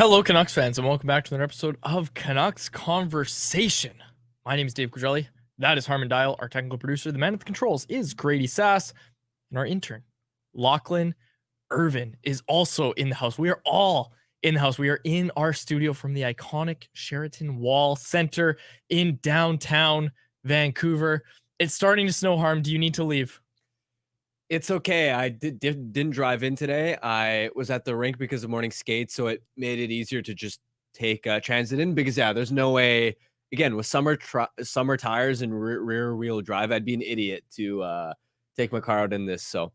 Hello, Canucks fans, and welcome back to another episode of Canucks Conversation. My name is Dave Quadrelli. That is Harmon Dial. Our technical producer, the man at the controls, is Grady Sass. And our intern, Lachlan Irvin, is also in the house. We are all in the house. We are in our studio from the iconic Sheraton Wall Center in downtown Vancouver. It's starting to snow, Harm. Do you need to leave? It's okay. I didn't drive in today. I was at the rink because of morning skates, so it made it easier to just take transit in because, there's no way, again, with summer tires and rear wheel drive, I'd be an idiot to take my car out in this. So,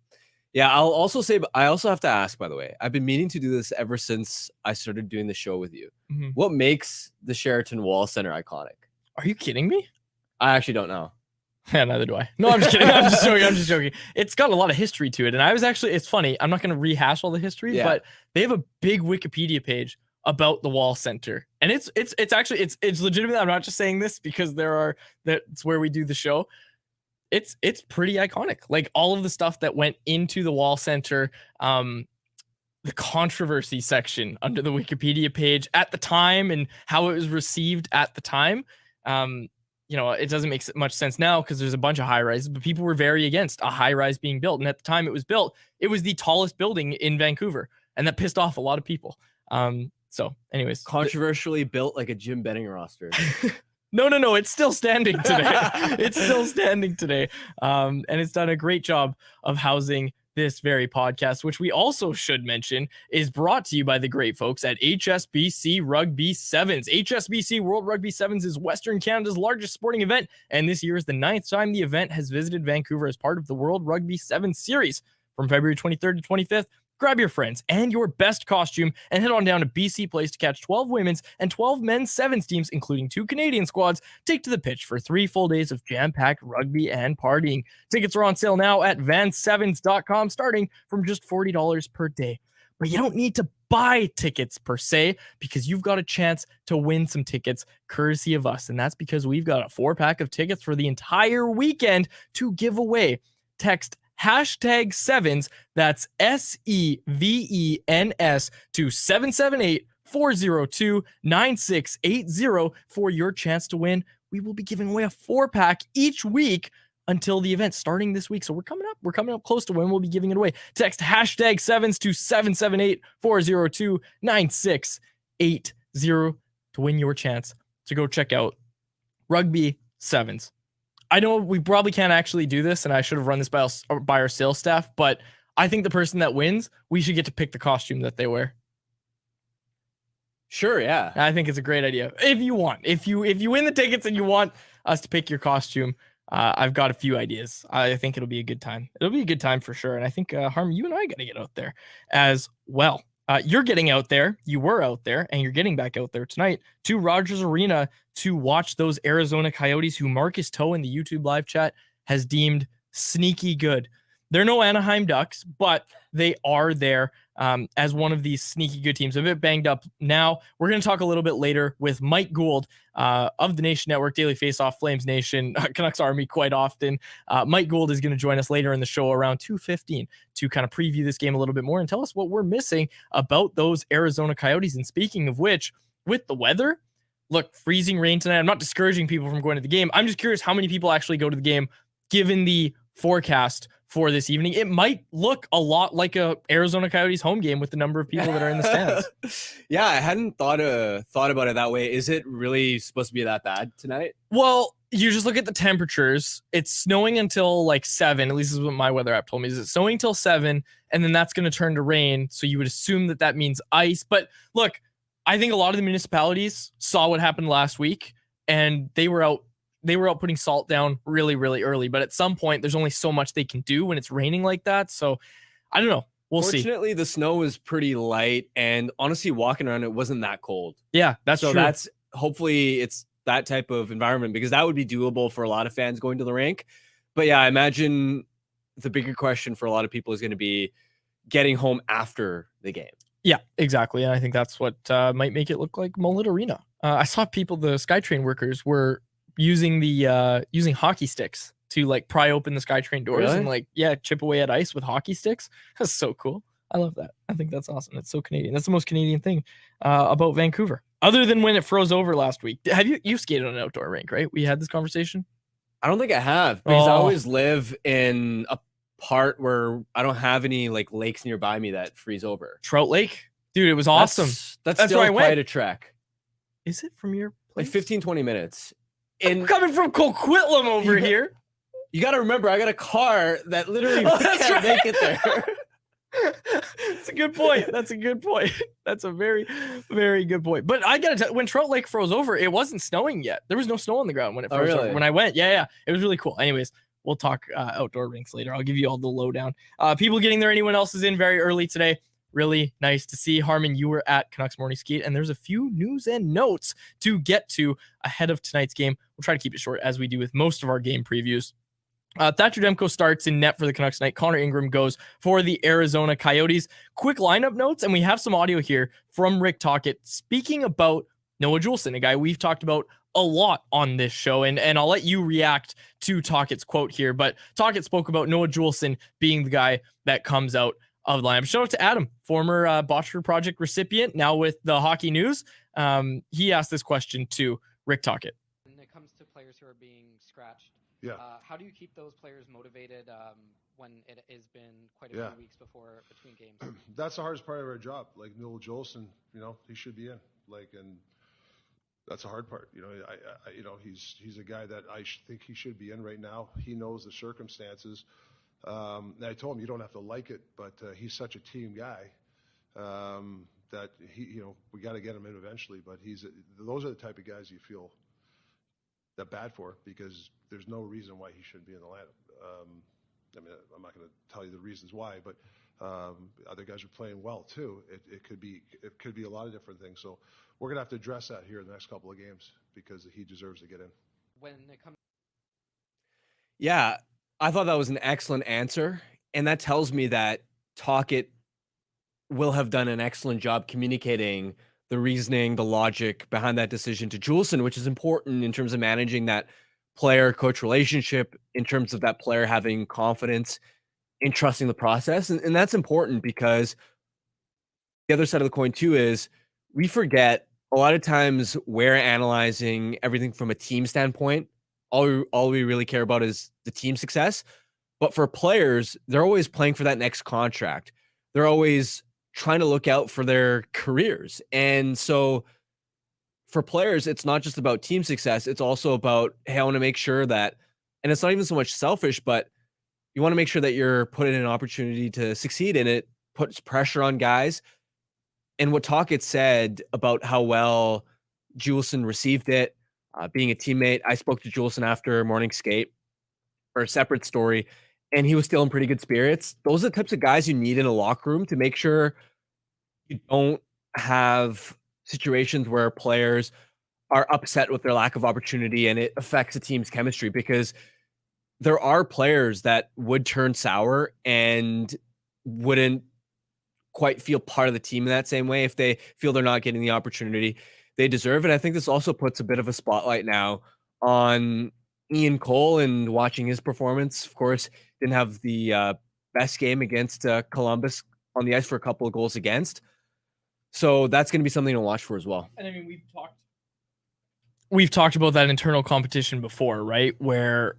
I'll also say, I also have to ask, by the way, I've been meaning to do this ever since I started doing the show with you. Mm-hmm. What makes the Sheraton Wall Center iconic? Are you kidding me? I actually don't know. Yeah, neither do I. No, I'm just kidding. I'm just joking. It's got a lot of history to it. And it's funny. I'm not going to rehash all the history, but they have a big Wikipedia page about the Wall Center. And it's legitimate. I'm not just saying this because that's where we do the show. It's pretty iconic. Like all of the stuff that went into the Wall Center, the controversy section under the Wikipedia page at the time and how it was received at the time. It doesn't make much sense now because there's a bunch of high rises, but people were very against a high rise being built. And at the time it was built, it was the tallest building in Vancouver. And that pissed off a lot of people. So anyways. Controversially built like a Jim Benning roster. No. It's still standing today. And it's done a great job of housing this very podcast, which we also should mention is brought to you by the great folks at HSBC Rugby Sevens. HSBC World Rugby Sevens is Western Canada's largest sporting event, and this year is the 9th time the event has visited Vancouver as part of the World Rugby Sevens series. From February 23rd to 25th, grab your friends and your best costume and head on down to BC Place to catch 12 women's and 12 men's sevens teams, including 2 Canadian squads, take to the pitch for 3 full days of jam-packed rugby and partying. Tickets are on sale now at vansevens.com, starting from just $40 per day. But you don't need to buy tickets per se, because you've got a chance to win some tickets courtesy of us. And that's because we've got a 4-pack of tickets for the entire weekend to give away. Text #sevens, that's SEVENS, to 778-402-9680 for your chance to win. We will be giving away a 4-pack each week until the event starting this week. So we're coming up close to when we'll be giving it away. Text #sevens to 778-402-9680 to win your chance to go check out Rugby Sevens. I know we probably can't actually do this, and I should have run this by our sales staff, but I think the person that wins, we should get to pick the costume that they wear. Sure, yeah. I think it's a great idea. If you want, if you win the tickets and you want us to pick your costume, I've got a few ideas. I think it'll be a good time. It'll be a good time for sure. And I think, Harm, you and I got to get out there as well. You're getting out there. You were out there, and you're getting back out there tonight to Rogers Arena to watch those Arizona Coyotes, who Marcus Toe in the YouTube live chat has deemed sneaky good. They're no Anaheim Ducks, but they are there as one of these sneaky good teams. A bit banged up now. We're going to talk a little bit later with Mike Gould of the Nation Network, Daily Faceoff, Flames Nation, Canucks Army quite often. Mike Gould is going to join us later in the show around 2:15 to kind of preview this game a little bit more and tell us what we're missing about those Arizona Coyotes. And speaking of which, with the weather, look, freezing rain tonight. I'm not discouraging people from going to the game. I'm just curious how many people actually go to the game given the forecast for this evening. It might look a lot like a Arizona Coyotes home game with the number of people that are in the stands. Yeah, I hadn't thought about it that way. Is it really supposed to be that bad tonight? Well, you just look at the temperatures. It's snowing until like 7. At least this is what my weather app told me. Is it snowing until 7, and then that's going to turn to rain. So you would assume that means ice. But look, I think a lot of the municipalities saw what happened last week, and they were out putting salt down really, really early. But at some point, there's only so much they can do when it's raining like that. So I don't know. We'll see. Fortunately, the snow was pretty light, and honestly, walking around, it wasn't that cold. Yeah, that's so true. That's hopefully it's that type of environment, because that would be doable for a lot of fans going to the rink. But yeah, I imagine the bigger question for a lot of people is going to be getting home after the game. Yeah, exactly. And I think that's what might make it look like Mullet Arena. I saw people, the SkyTrain workers, were using using hockey sticks to like pry open the SkyTrain doors and chip away at ice with hockey sticks. That's so cool. I love that. I think that's awesome. That's so Canadian. That's the most Canadian thing about Vancouver, other than when it froze over last week. Have you skated on an outdoor rink, right? We had this conversation. I don't think I have, because I always live in a part where I don't have any like lakes nearby me that freeze over. Trout Lake, dude, it was awesome. That's still where I quite went. a trek. Is it from your place? Like 15-20 minutes. I'm coming from Coquitlam over here. You got to remember, I got a car that literally can't make it there. That's a good point. That's a good point. That's a very, very good point. But I gotta tell you, when Trout Lake froze over, it wasn't snowing yet. There was no snow on the ground when it froze over. When I went, yeah, it was really cool. Anyways, we'll talk outdoor rinks later. I'll give you all the lowdown. People getting there. Anyone else is in very early today. Really nice to see. Harmon, you were at Canucks Morning Skate, and there's a few news and notes to get to ahead of tonight's game. We'll try to keep it short, as we do with most of our game previews. Thatcher Demko starts in net for the Canucks tonight. Connor Ingram goes for the Arizona Coyotes. Quick lineup notes, and we have some audio here from Rick Tocchet speaking about Noah Juulsen, a guy we've talked about a lot on this show, and I'll let you react to Tocchet's quote here, but Tocchet spoke about Noah Juulsen being the guy that comes out of the lineup. Shout out to Adam, former Botchford Project recipient, now with the Hockey News. He asked this question to Rick Tocchet. When it comes to players who are being scratched, how do you keep those players motivated when it has been quite a few weeks between games? That's the hardest part of our job. Like Noah Juulsen, he should be in. And that's the hard part. He's a guy that I think he should be in right now. He knows the circumstances. And I told him you don't have to like it, but he's such a team guy that we got to get him in eventually. But those are the type of guys you feel that bad for, because there's no reason why he shouldn't be in the lineup. I'm not going to tell you the reasons why, but other guys are playing well too. It could be a lot of different things. So we're going to have to address that here in the next couple of games, because he deserves to get in. When it comes, I thought that was an excellent answer, and that tells me that Tocchet will have done an excellent job communicating the reasoning, the logic behind that decision to Juulsen, which is important in terms of managing that player-coach relationship, in terms of that player having confidence in trusting the process. And that's important, because the other side of the coin too is we forget a lot of times we're analyzing everything from a team standpoint. All we really care about is the team success. But for players, they're always playing for that next contract. They're always trying to look out for their careers. And so for players, it's not just about team success. It's also about, hey, I want to make sure that, and it's not even so much selfish, but you want to make sure that you're put in an opportunity to succeed, and it puts pressure on guys. And what Tocchet said about how well Juulsen received it, being a teammate. I spoke to Juulsen after morning skate for a separate story, and he was still in pretty good spirits. Those are the types of guys you need in a locker room to make sure you don't have situations where players are upset with their lack of opportunity and it affects the team's chemistry, because there are players that would turn sour and wouldn't quite feel part of the team in that same way if they feel they're not getting the opportunity they deserve. And I think this also puts a bit of a spotlight now on Ian Cole, and watching his performance. Of course, didn't have the best game against Columbus on the ice for a couple of goals against. So that's going to be something to watch for as well. And I mean, we've talked about that internal competition before, right? Where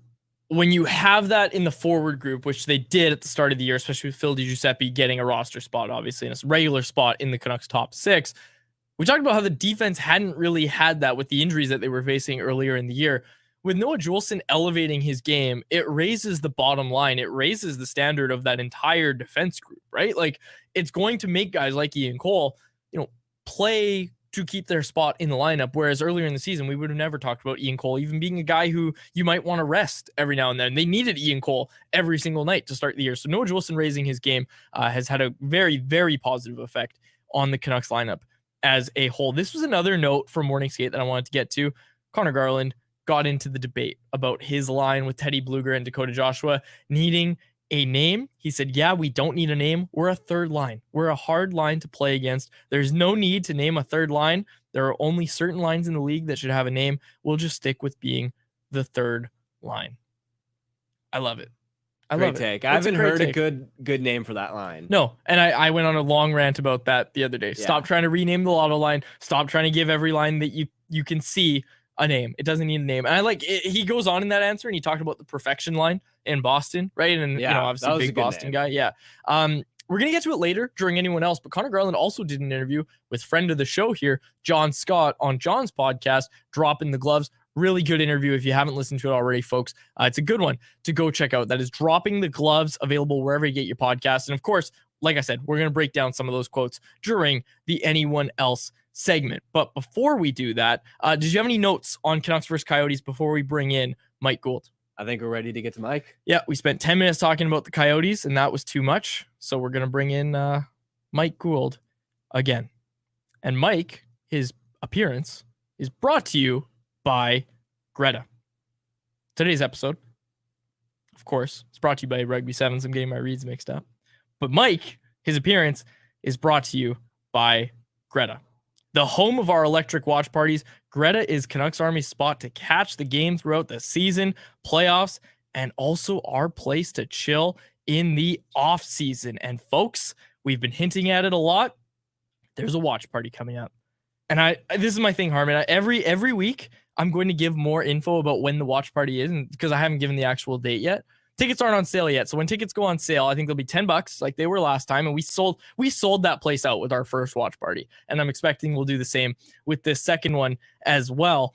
when you have that in the forward group, which they did at the start of the year, especially with Phil DiGiuseppe getting a roster spot, obviously, and a regular spot in the Canucks top six, we talked about how the defense hadn't really had that with the injuries that they were facing earlier in the year. With Noah Juulsen elevating his game, it raises the bottom line. It raises the standard of that entire defense group, right? Like, it's going to make guys like Ian Cole, play to keep their spot in the lineup. Whereas earlier in the season, we would have never talked about Ian Cole even being a guy who you might want to rest every now and then. They needed Ian Cole every single night to start the year. So Noah Juulsen raising his game has had a very, very positive effect on the Canucks lineup as a whole. This was another note from Morning Skate that I wanted to get to. Conor Garland got into the debate about his line with Teddy Bluger and Dakota Joshua needing a name. He said, yeah, we don't need a name. We're a third line. We're a hard line to play against. There's no need to name a third line. There are only certain lines in the league that should have a name. We'll just stick with being the third line. I love it. I Great love it. take. I It's a haven't great heard take. a good name for that line. No, and I went on a long rant about that the other day. Yeah. Stop trying to rename the lotto line. Stop trying to give every line that you can see a name. It doesn't need a name. And I like it, he goes on in that answer and he talked about the perfection line in Boston, right? And Yeah, obviously that was a big good Boston name. guy. Yeah. We're gonna get to it later during anyone else, but Conor Garland also did an interview with friend of the show here, John Scott, on John's podcast, Dropping the Gloves. Really good interview. If you haven't listened to it already, folks, it's a good one to go check out. That is Dropping the Gloves, available wherever you get your podcast. And of course, like I said, we're going to break down some of those quotes during the Anyone Else segment. But before we do that, did you have any notes on Canucks versus Coyotes before we bring in Mike Gould? I think we're ready to get to Mike. Yeah, we spent 10 minutes talking about the Coyotes, and that was too much. So we're going to bring in Mike Gould again. And Mike, his appearance is brought to you by Greta. Today's episode, of course, is brought to you by Rugby Sevens. I'm getting my reads mixed up. But Mike, his appearance is brought to you by Greta. The home of our electric watch parties, Greta is Canucks Army's spot to catch the game throughout the season, playoffs, and also our place to chill in the off season. And folks, we've been hinting at it a lot. There's a watch party coming up. And this is my thing, Harmon. Every week, I'm going to give more info about when the watch party is, because I haven't given the actual date yet. Tickets aren't on sale yet. So when tickets go on sale, I think they'll be $10 like they were last time. And we sold that place out with our first watch party. And I'm expecting we'll do the same with this second one as well.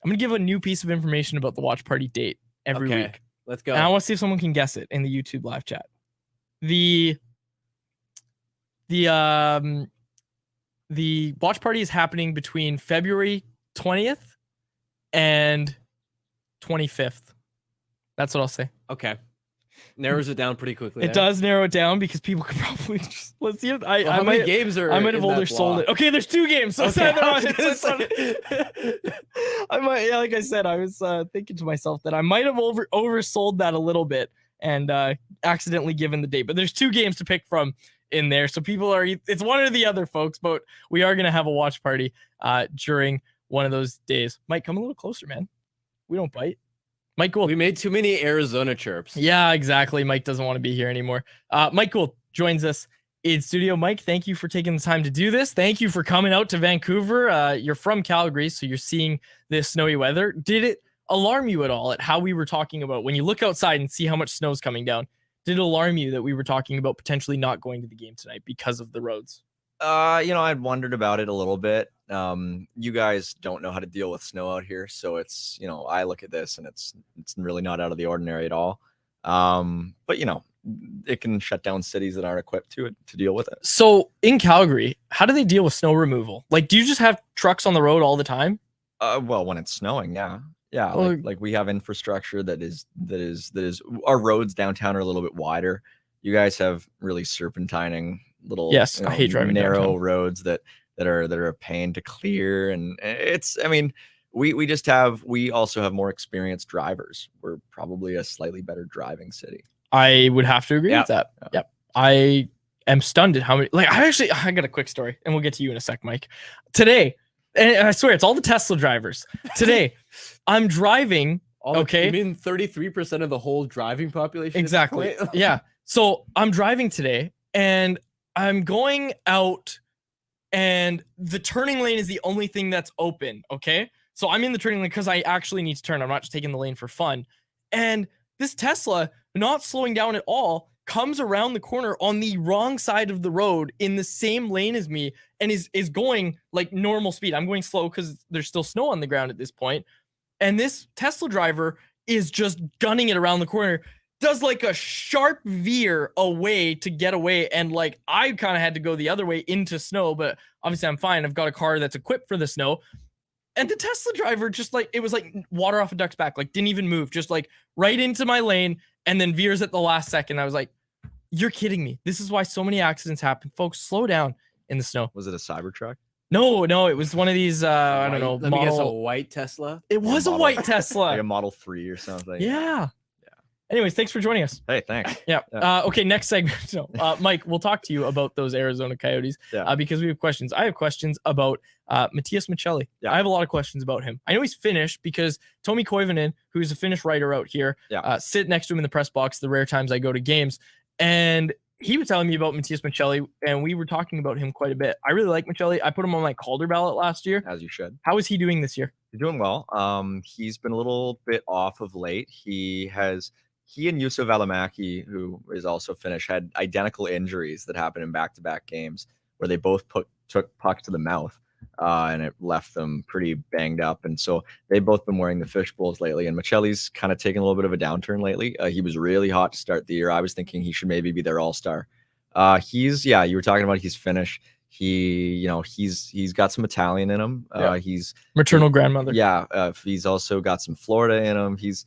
I'm going to give a new piece of information about the watch party date every week. Let's go. And I want to see if someone can guess it in the YouTube live chat. The watch party is happening between February 20th and 25th. That's what I'll say. Okay. Narrows it down pretty quickly. It does narrow it down because people could probably just, let's see if how many games are I might have in that oversold it. Okay, there's 2 games. So Okay, I might, yeah, like I said, I was thinking to myself that I might have oversold that a little bit and accidentally given the date. But there's 2 games to pick from in there. So people it's one or the other, folks, but we are going to have a watch party during one of those days. Mike, come a little closer, man. We don't bite. Mike Gould. We made too many Arizona chirps. Yeah, exactly. Mike doesn't want to be here anymore. Mike Gould joins us in studio. Mike, thank you for taking the time to do this. Thank you for coming out to Vancouver. You're from Calgary, so you're seeing this snowy weather. Did it alarm you at all at how we were talking about when you look outside and see how much snow is coming down? Did it alarm you that we were talking about potentially not going to the game tonight because of the roads? I'd wondered about it a little bit. You guys don't know how to deal with snow out here, so it's, I look at this and it's really not out of the ordinary at all. But it can shut down cities that aren't equipped to deal with it. So in Calgary, how do they deal with snow removal? Like, do you just have trucks on the road all the time? Well, when it's snowing, yeah. Well, like we have infrastructure that is our roads downtown are a little bit wider. You guys have really serpentining little, yes, I hate driving narrow downtown. roads that are a pain to clear. And we also have more experienced drivers. We're probably a slightly better driving city. I would have to agree with that. Yeah. Yep. I am stunned at how many, I got a quick story and we'll get to you in a sec, Mike. Today, and I swear it's all the Tesla drivers. Today, I'm driving. Okay. You mean 33% of the whole driving population? Exactly. Yeah. So I'm driving today and I'm going out and the turning lane is the only thing that's open. Okay. So I'm in the turning lane because I actually need to turn. I'm not just taking the lane for fun. And this Tesla, not slowing down at all, comes around the corner on the wrong side of the road in the same lane as me and is going like normal speed. I'm going slow because there's still snow on the ground at this point. And this Tesla driver is just gunning it around the corner, does like a sharp veer away to get away. And like, I kind of had to go the other way into snow, but obviously I'm fine. I've got a car that's equipped for the snow. And the Tesla driver just like, it was like water off a duck's back, like didn't even move, just like right into my lane and then veers at the last second. I was like, you're kidding me. This is why so many accidents happen. Folks, slow down in the snow. Was it a Cybertruck? No, it was one of these, I don't know. Let me guess, a white Tesla? It was a white Tesla. Like a Model 3 or something. Yeah. Anyways, thanks for joining us. Hey, thanks. Yeah. Okay, next segment. So, Mike, we'll talk to you about those Arizona Coyotes because we have questions. I have questions about Matias Maccelli. Yeah. I have a lot of questions about him. I know he's Finnish because Tomi Koivunen, who's a Finnish writer out here, sit next to him in the press box the rare times I go to games. And he was telling me about Matias Maccelli, and we were talking about him quite a bit. I really like Maccelli. I put him on my Calder ballot last year. As you should. How is he doing this year? He's doing well. He's been a little bit off of late. He and Juuso Välimäki, who is also Finnish, had identical injuries that happened in back-to-back games where they both took pucks to the mouth, and it left them pretty banged up. And so they've both been wearing the fish bowls lately. And Maccelli's kind of taken a little bit of a downturn lately. He was really hot to start the year. I was thinking he should maybe be their all-star. You were talking about he's Finnish. He's got some Italian in him. He's maternal grandmother. Yeah. He's also got some Florida in him. He's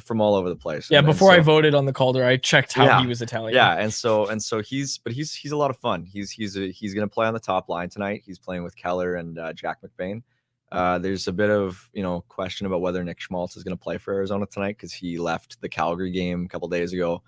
from all over the place. Yeah. Before I voted on the Calder, I checked how he was Italian. Yeah. And so he's a lot of fun. He's going to play on the top line tonight. He's playing with Keller and Jack McBain. There's a bit of, question about whether Nick Schmaltz is going to play for Arizona tonight because he left the Calgary game a couple days ago,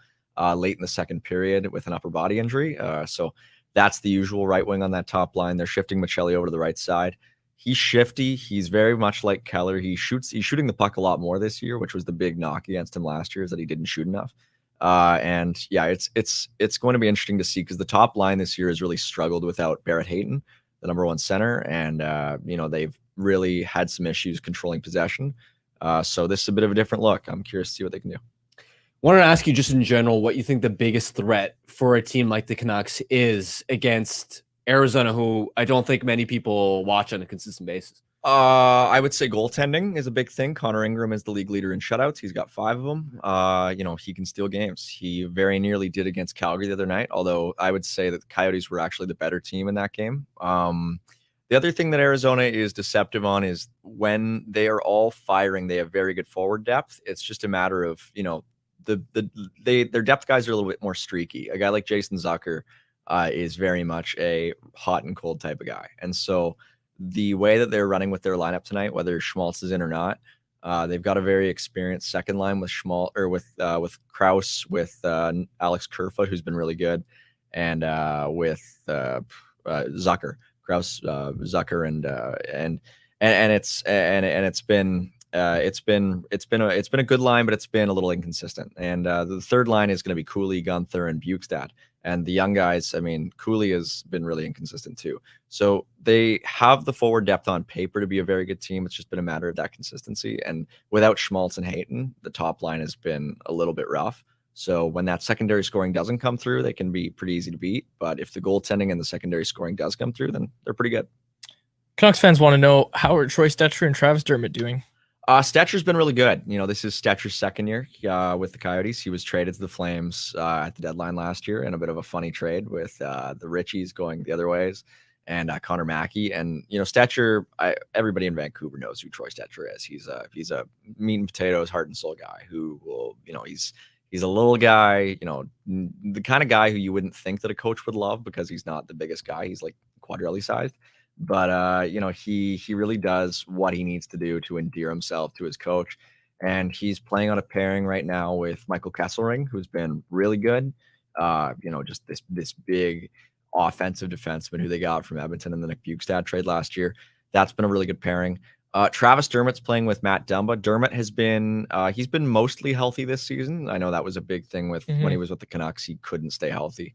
late in the second period with an upper body injury. So that's the usual right wing on that top line. They're shifting Maccelli over to the right side. He's shifty. He's very much like Keller. He's shooting the puck a lot more this year, which was the big knock against him last year, is that he didn't shoot enough. It's going to be interesting to see because the top line this year has really struggled without Barrett Hayton, the number one center, and they've really had some issues controlling possession. So this is a bit of a different look. I'm curious to see what they can do. Wanted to ask you just in general what you think the biggest threat for a team like the Canucks is against Arizona, who I don't think many people watch on a consistent basis. I would say goaltending is a big thing. Connor Ingram is the league leader in shutouts. He's got 5 of them. He can steal games. He very nearly did against Calgary the other night, although I would say that the Coyotes were actually the better team in that game. The other thing that Arizona is deceptive on is when they are all firing, they have very good forward depth. It's just a matter of, their depth guys are a little bit more streaky. A guy like Jason Zucker is very much a hot and cold type of guy. And so the way that they're running with their lineup tonight, whether Schmaltz is in or not, they've got a very experienced second line with Schmaltz or with Krause, with Alex Kerfoot, who's been really good, and with Zucker, Krause, Zucker, and it's been a good line, but it's been a little inconsistent. And the third line is going to be Cooley, Gunther, and Bukestad. And the young guys, Cooley has been really inconsistent too. So they have the forward depth on paper to be a very good team. It's just been a matter of that consistency. And without Schmaltz and Hayton, the top line has been a little bit rough. So when that secondary scoring doesn't come through, they can be pretty easy to beat. But if the goaltending and the secondary scoring does come through, then they're pretty good. Canucks fans want to know, how are Troy Stecher and Travis Dermott doing? Stecher's been really good. This is Stecher's second year with the Coyotes. He was traded to the Flames at the deadline last year in a bit of a funny trade with the Richies going the other ways and Connor Mackey. And, Stecher, everybody in Vancouver knows who Troy Stecher is. He's a meat and potatoes, heart and soul guy who will, he's a little guy, the kind of guy who you wouldn't think that a coach would love because he's not the biggest guy. He's like quadrilli sized. But, he really does what he needs to do to endear himself to his coach. And he's playing on a pairing right now with Michael Kesselring, who's been really good. Just this big offensive defenseman who they got from Edmonton in the Nick Bukestad trade last year. That's been a really good pairing. Travis Dermott's playing with Matt Dumba. Dermott has been, he's been mostly healthy this season. I know that was a big thing with when he was with the Canucks. He couldn't stay healthy.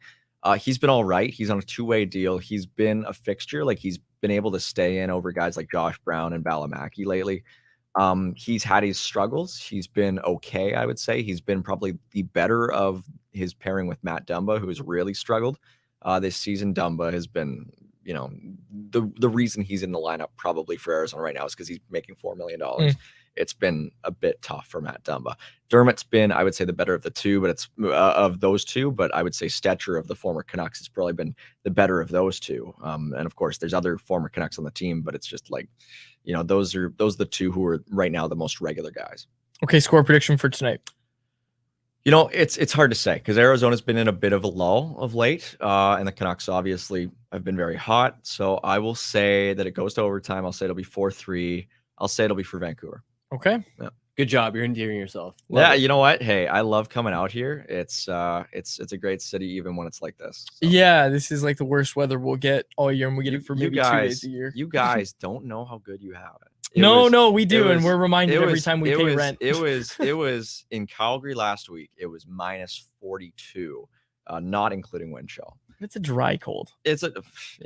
He's been all right. He's on a 2-way deal. He's been a fixture. Like he's been able to stay in over guys like Josh Brown and Välimäki lately. He's had his struggles. He's been okay, I would say. He's been probably the better of his pairing with Matt Dumba, who has really struggled this season. Dumba has been, the reason he's in the lineup probably for Arizona right now is because he's making $4 million. It's been a bit tough for Matt Dumba. Dermott's been, I would say, the better of the two, but it's of those two. But I would say Stecher of the former Canucks has probably been the better of those two. And of course, there's other former Canucks on the team, but it's just like, those are the two who are right now the most regular guys. Okay, score prediction for tonight. It's hard to say because Arizona's been in a bit of a lull of late, and the Canucks obviously have been very hot. So I will say that it goes to overtime. I'll say it'll be 4-3. I'll say it'll be for Vancouver. Okay. Good job. You're endearing yourself. Yeah, you know what? Hey, I love coming out here. It's a great city even when it's like this. So. Yeah, this is like the worst weather we'll get all year, and we get it for maybe 2 days a year. You guys don't know how good you have it. No, we do, and we're reminded every time we pay rent. It was in Calgary last week. It was minus 42, not including wind chill. It's a dry cold. Yeah.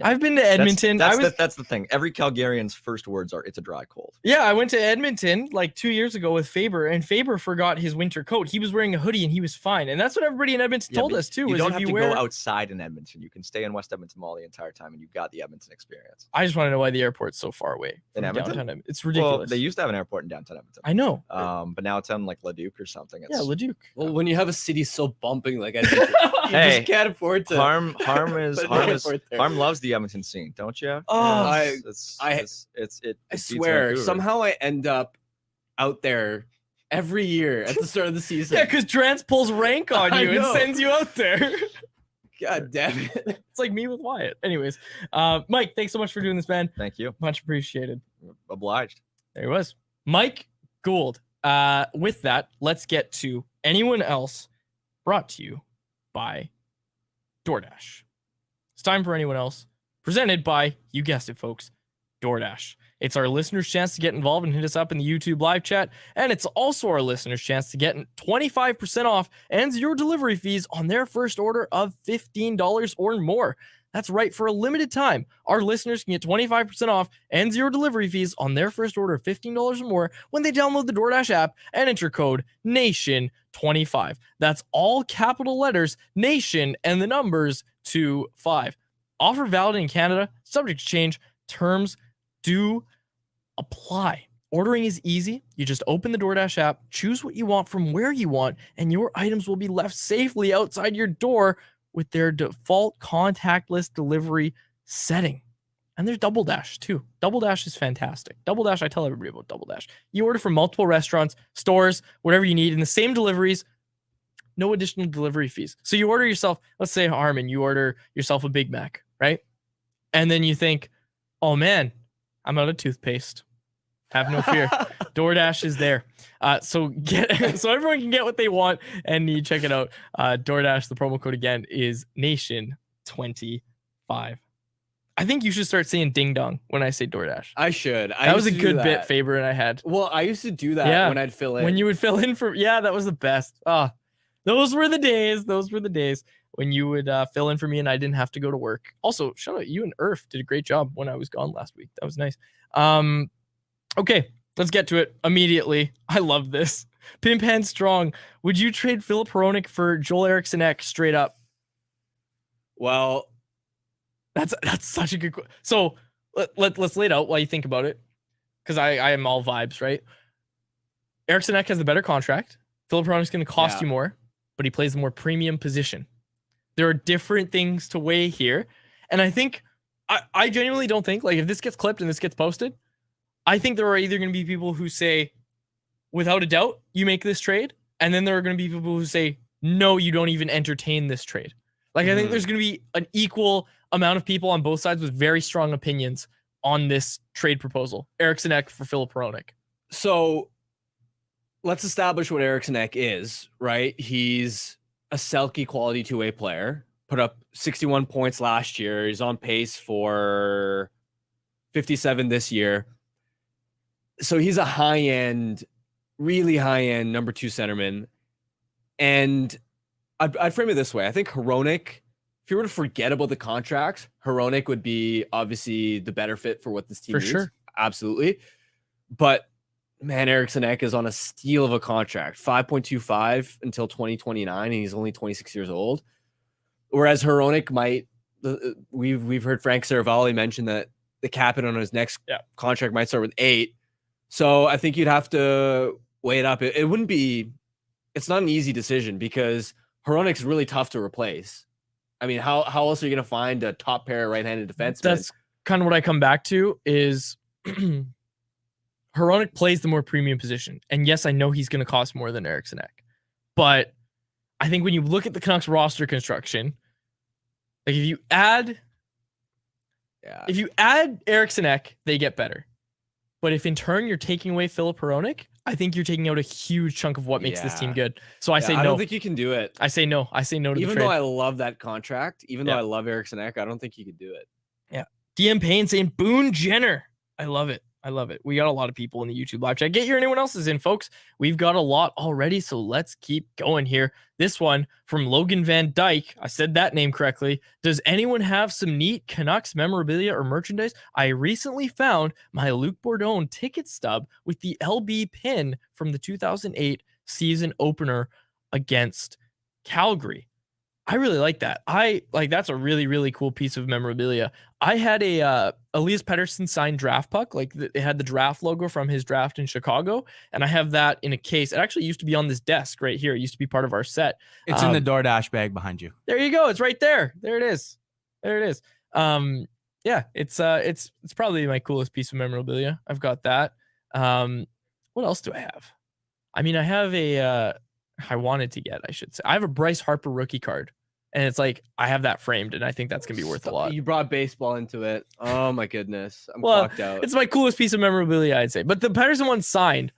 I've been to Edmonton. That's the thing. Every Calgarian's first words are, "It's a dry cold." Yeah, I went to Edmonton like 2 years ago with Faber, and Faber forgot his winter coat. He was wearing a hoodie, and he was fine. And that's what everybody in Edmonton told us too. You don't have to go outside in Edmonton. You can stay in West Edmonton Mall the entire time, and you've got the Edmonton experience. I just want to know why the airport's so far away in Edmonton. Downtown. It's ridiculous. Well, they used to have an airport in downtown Edmonton. I know. But now it's on like Leduc or something. Yeah, Leduc. Well, when you have a city so bumping like Edmonton, you just can't afford to. Harm loves the Edmonton scene, don't you? Oh, I swear, somehow I end up out there every year at the start of the season. Yeah, because Drance pulls rank on you and sends you out there. God damn it. It's like me with Wyatt. Anyways, Mike, thanks so much for doing this, man. Thank you. Much appreciated. Obliged. There he was. Mike Gould. With that, let's get to anyone else, brought to you by DoorDash. It's time for anyone else, presented by, you guessed it, folks, DoorDash. It's our listeners' chance to get involved and hit us up in the YouTube live chat, and it's also our listeners' chance to get 25% off and 0 delivery fees on their first order of $15 or more. That's right, for a limited time, our listeners can get 25% off and 0 delivery fees on their first order of $15 or more when they download the DoorDash app and enter code NATION25. That's all capital letters, NATION, and the numbers 25. Offer valid in Canada, subject to change, terms do apply. Ordering is easy. You just open the DoorDash app, choose what you want from where you want, and your items will be left safely outside your door with their default contactless delivery setting. And there's Double Dash too. Double Dash is fantastic. Double Dash, I tell everybody about Double Dash. You order from multiple restaurants, stores, whatever you need, in the same deliveries, no additional delivery fees. So you order yourself, let's say Harmon, you order yourself a Big Mac, right? And then you think, oh man, I'm out of toothpaste. Have no fear. DoorDash is there. So everyone can get what they want, and you check it out. DoorDash, the promo code again is NATION25. I think you should start saying ding dong when I say DoorDash. I should. That was a good bit, Faber, and I had. Well, I used to do that when I'd fill in. When you would fill in for, that was the best. Those were the days. Those were the days when you would fill in for me and I didn't have to go to work. Also, shout out, you and Irf did a great job when I was gone last week. That was nice. Okay, let's get to it immediately. I love this. Pimp Hand Strong. Would you trade Filip Hronek for Joel Eriksson straight up? Well, that's such a good question. So let's lay it out while you think about it, because I am all vibes, right? Eriksson has the better contract. Filip Hronek's going to cost you more, but he plays the more premium position. There are different things to weigh here. And I think, I genuinely don't think, like, if this gets clipped and this gets posted, I think there are either going to be people who say, without a doubt, you make this trade. And then there are going to be people who say, no, you don't even entertain this trade. Like, I think there's going to be an equal amount of people on both sides with very strong opinions on this trade proposal. Eriksson for Filip Hronek. So let's establish what Eriksson is, right? He's a Selke quality two-way player, put up 61 points last year. He's on pace for 57 this year. So he's a high-end, really high-end number 2 centerman. And I'd frame it this way. I think Hronek, if you were to forget about the contracts, Hronek would be obviously the better fit for what this team needs. Sure. Absolutely. But man, Eriksson is on a steal of a contract, 5.25 until 2029, and he's only 26 years old. Whereas Hronek might, we've heard Frank Saravalli mention that the cap on his next contract might start with 8. So I think you'd have to weigh it up. It wouldn't be, it's not an easy decision because Hronek's really tough to replace. I mean, how else are you going to find a top pair right-handed defenseman? That's kind of what I come back to is Hronek plays the more premium position. And yes, I know he's going to cost more than Eriksson. But I think when you look at the Canucks roster construction, like if you add Eriksson, they get better. But if in turn you're taking away Filip Hronek, I think you're taking out a huge chunk of what makes this team good. So I say no. I don't think you can do it. I say no. I say no to even the trade. though I love that contract, even though I love Eriksson, I don't think you could do it. Yeah. DM Payne saying Boone Jenner. I love it. I love it. We got a lot of people in the YouTube live chat. Get your anyone else's in, folks. We've got a lot already, so let's keep going here. This one from Logan Van Dyke. I said that name correctly. Does anyone have some neat Canucks memorabilia or merchandise? I recently found my Luc Bourdon ticket stub with the LB pin from the 2008 season opener against Calgary. I really like that. That's a really, really cool piece of memorabilia. I had a Elias Pettersson signed draft puck. It had the draft logo from his draft in Chicago. And I have that in a case. It actually used to be on this desk right here. It used to be part of our set. It's in the DoorDash bag behind you. There you go. It's right there. There it is. There it is. Yeah, it's probably my coolest piece of memorabilia. I've got that. What else do I have? I mean, I have I wanted to get, I should say. I have a Bryce Harper rookie card. And it's like, I have that framed, and I think that's going to be worth a lot. You brought baseball into it. Oh, my goodness. I'm fucked out. It's my coolest piece of memorabilia, I'd say. But the Pettersson one signed,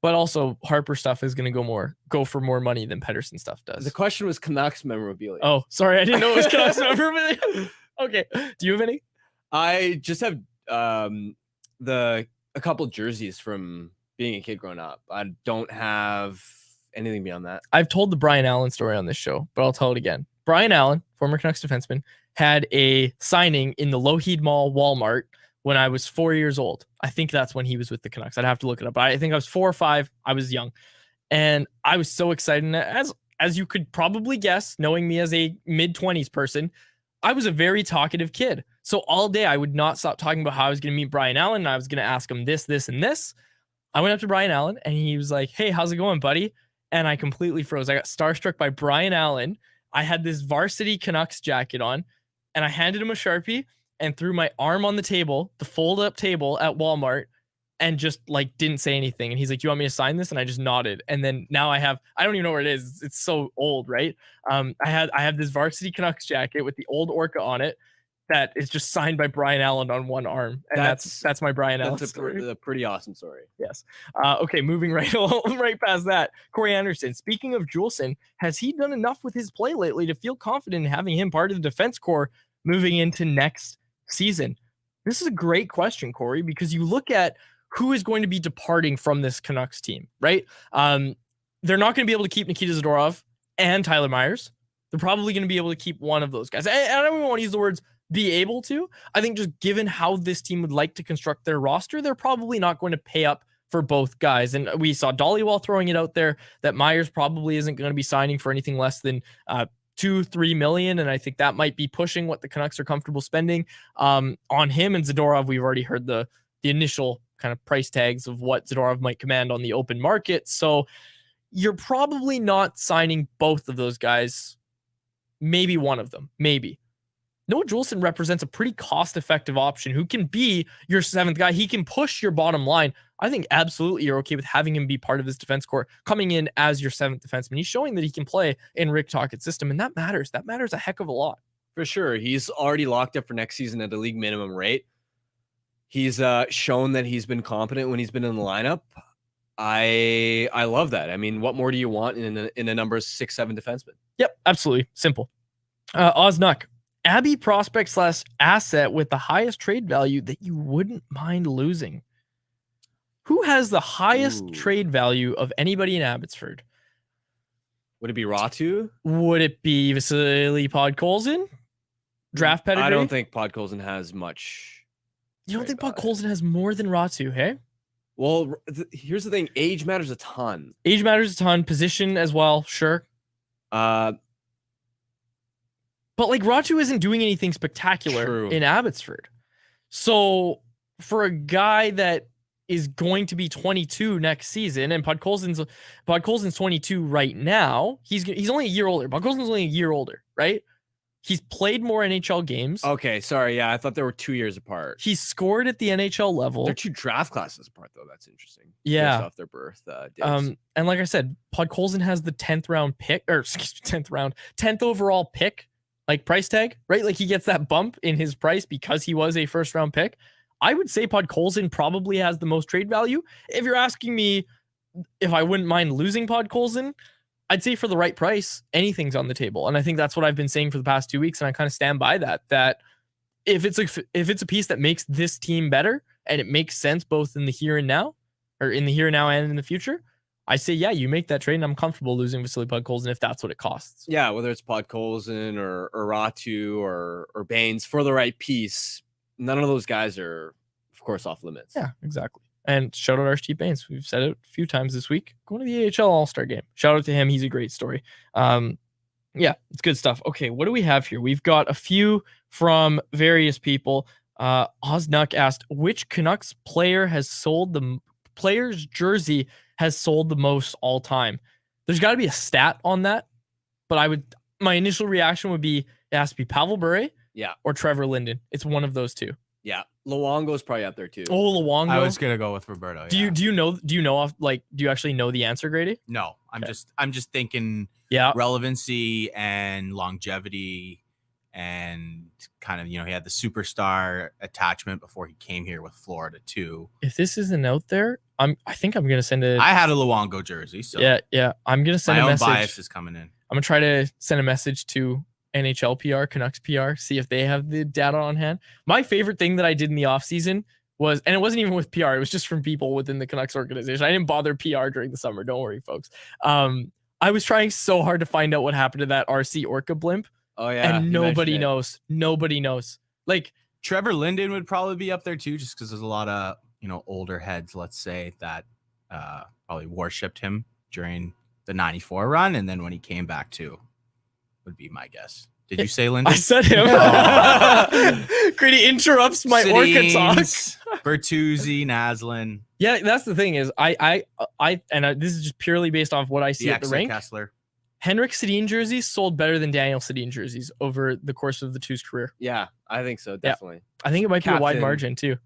but also Harper stuff is going to go for more money than Pettersson stuff does. The question was Canucks memorabilia. Oh, sorry. I didn't know it was Canucks memorabilia. Okay. Do you have any? I just have a couple jerseys from being a kid growing up. I don't have anything beyond that. I've told the Brian Allen story on this show, but I'll tell it again. Brian Allen, former Canucks defenseman, had a signing in the Lougheed Mall Walmart when I was 4 years old. I think that's when he was with the Canucks. I'd have to look it up. But I think I was 4 or 5. I was young. And I was so excited. As you could probably guess, knowing me as a mid-20s person, I was a very talkative kid. So all day I would not stop talking about how I was going to meet Brian Allen, and I was going to ask him this, this, and this. I went up to Brian Allen, and he was like, "Hey, how's it going, buddy?" And I completely froze. I got starstruck by Brian Allen. I had this varsity Canucks jacket on, and I handed him a Sharpie and threw my arm on the table, the fold-up table at Walmart, and just didn't say anything. And he's like, "You want me to sign this?" And I just nodded. And then now I don't even know where it is. It's so old, right? I have this varsity Canucks jacket with the old Orca on it that is just signed by Brian Allen on one arm. And that's my Brian Allen story. That's a pretty awesome story. Yes. Okay, moving right past that. Corey Anderson, speaking of Juleson, has he done enough with his play lately to feel confident in having him part of the defense corps moving into next season? This is a great question, Corey, because you look at who is going to be departing from this Canucks team, right? They're not going to be able to keep Nikita Zadorov and Tyler Myers. They're probably going to be able to keep one of those guys. I don't even want to use the words be able to. I think just given how this team would like to construct their roster, they're probably not going to pay up for both guys. And we saw Dhaliwal throwing it out there that Myers probably isn't going to be signing for anything less than $2-3 million. And I think that might be pushing what the Canucks are comfortable spending on him. And Zadorov, we've already heard the initial kind of price tags of what Zadorov might command on the open market. So you're probably not signing both of those guys. Maybe one of them, maybe. Noah Juleson represents a pretty cost-effective option who can be your seventh guy. He can push your bottom line. I think absolutely you're okay with having him be part of this defense corps, coming in as your seventh defenseman. He's showing that he can play in Rick Tocchet's system, and that matters. That matters a heck of a lot. For sure. He's already locked up for next season at a league minimum rate. He's shown that he's been competent when he's been in the lineup. I love that. I mean, what more do you want in a number 6-7 defenseman? Yep, absolutely. Simple. Oznuck. Abby prospect / asset with the highest trade value that you wouldn't mind losing. Who has the highest trade value of anybody in Abbotsford? Would it be Ratu? Would it be Vasily Podkolzin? Draft pedigree? I don't think Podkolzin has much. You don't think Podkolzin has more than Ratu, hey? Well, here's the thing. Age matters a ton. Age matters a ton. Position as well, sure. But Ratu isn't doing anything spectacular in Abbotsford. So for a guy that is going to be 22 next season, and Podkolzin's 22 right now, he's only a year older. Podkolzin's only a year older, right? He's played more NHL games. Okay, sorry. Yeah, I thought they were 2 years apart. He scored at the NHL level. They're 2 draft classes apart, though. That's interesting. Yeah. Based off their birth days. And like I said, Podkolzin has the 10th round pick, or 10th overall pick. Price tag, right? He gets that bump in his price because he was a first round pick. I would say Podkolzin probably has the most trade value. If you're asking me if I wouldn't mind losing Podkolzin, I'd say for the right price, anything's on the table. And I think that's what I've been saying for the past 2 weeks. And I kind of stand by that if it's a piece that makes this team better and it makes sense both in the here and now and in the future, I say, yeah, you make that trade and I'm comfortable losing Vasily Podkolzin if that's what it costs. Yeah, whether it's Podkolzin or Ratu or Baines for the right piece, none of those guys are, of course, off limits. Yeah, exactly. And shout out Archie Baines. We've said it a few times this week. Going to the AHL All-Star game. Shout out to him. He's a great story. Yeah, it's good stuff. Okay, what do we have here? We've got a few from various people. Osnuck asked, which Canucks player's jersey has sold the most all time? There's got to be a stat on that, but my initial reaction would be it has to be Pavel Bure, or Trevor Linden. It's one of those two. Yeah, Luongo's probably up there too. Oh, Luongo. I was gonna go with Roberto. Do you actually know the answer, Grady? No, I'm just thinking relevancy and longevity and kind of, he had the superstar attachment before he came here with Florida too. If this isn't out there, I think I'm gonna send it. I had a Luongo jersey, so yeah. I'm gonna send my a own message. bias is coming in. I'm gonna try to send a message to NHL PR, Canucks PR, see if they have the data on hand. My favorite thing that I did in the offseason was, and it wasn't even with PR, it was just from people within the Canucks organization. I didn't bother PR during the summer. Don't worry, folks. I was trying so hard to find out what happened to that RC Orca blimp. Oh, yeah. And nobody knows. Nobody knows. Like, Trevor Linden would probably be up there too, just because there's a lot of, older heads, let's say, that probably worshipped him during the 94 run. And then when he came back too, would be my guess. Did you say Linden? I said him. Grady interrupts my Orca talk. Bertuzzi, Naslund. Yeah, that's the thing is this is just purely based off what I see at the rink. Kessler. Henrik Sedin jerseys sold better than Daniel Sedin jerseys over the course of the two's career. Yeah, I think so. Definitely. Yeah. I think it might be a wide margin too.